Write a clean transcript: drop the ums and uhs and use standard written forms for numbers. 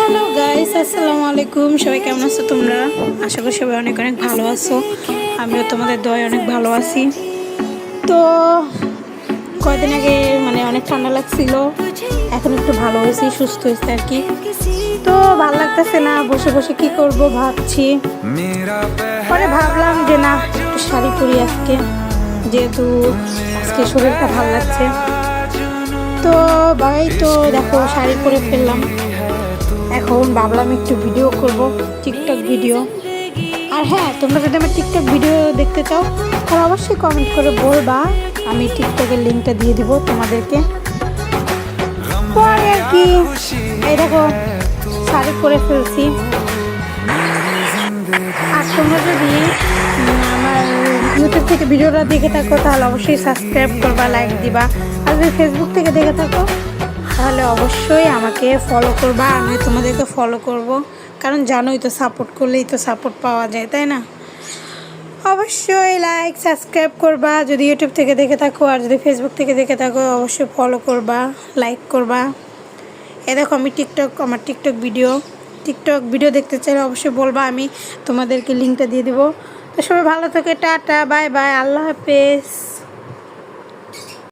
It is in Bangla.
হ্যালো গাইস, আসসালামু আলাইকুম। সবাই কেমন আছো তোমরা? আশা করি সবাই অনেক অনেক ভালো আছো। আমিও তোমাদের দয়ায় অনেক ভালো আছি। তো কয়েকদিন আগে অনেক ঠান্ডা লাগছিল, এখন একটু ভালো হয়েছি, সুস্থ হয়েছে আর কি। তো ভালো লাগতেছে না, বসে বসে কি করব ভাবছি। পরে ভাবলাম যে না, একটু শাড়ি পরি আজকে, যেহেতু আজকে শরীরটা ভালো লাগছে। তো ভাই, তো দেখো শাড়ি পরে ফেললাম। এখন ভাবলাম একটু ভিডিও করব, টিকটক ভিডিও। আর হ্যাঁ, তোমরা যদি আমার টিকটক ভিডিও দেখতে চাও তাহলে অবশ্যই কমেন্ট করে বলবা, আমি টিকটকের লিঙ্কটা দিয়ে দিব তোমাদেরকে। পরে আর কি, এই দেখো শাড়ি পরে ফেলছি। আর তোমরা যদি আমার ইউটিউব থেকে ভিডিওটা দেখে থাকো তাহলে অবশ্যই সাবস্ক্রাইব করবা, লাইক দিবা। আর যদি ফেসবুক থেকে দেখে থাকো তাহলে অবশ্যই আমাকে ফলো করবা, আমি তোমাদেরকে ফলো করব। কারণ জানোই তো, সাপোর্ট করলেই তো সাপোর্ট পাওয়া যায়, তাই না? অবশ্যই লাইক সাবস্ক্রাইব করবা যদি ইউটিউব থেকে দেখে থাকো, আর যদি ফেসবুক থেকে দেখে থাকো অবশ্যই ফলো করবা, লাইক করবা। দেখো আমি আমার টিকটক ভিডিও দেখতে চাইলে অবশ্যই বলবা, আমি তোমাদেরকে লিঙ্কটা দিয়ে দেবো। তো সবাই ভালো থাকে, টাটা, বাই বাই, আল্লাহ হাফেজ।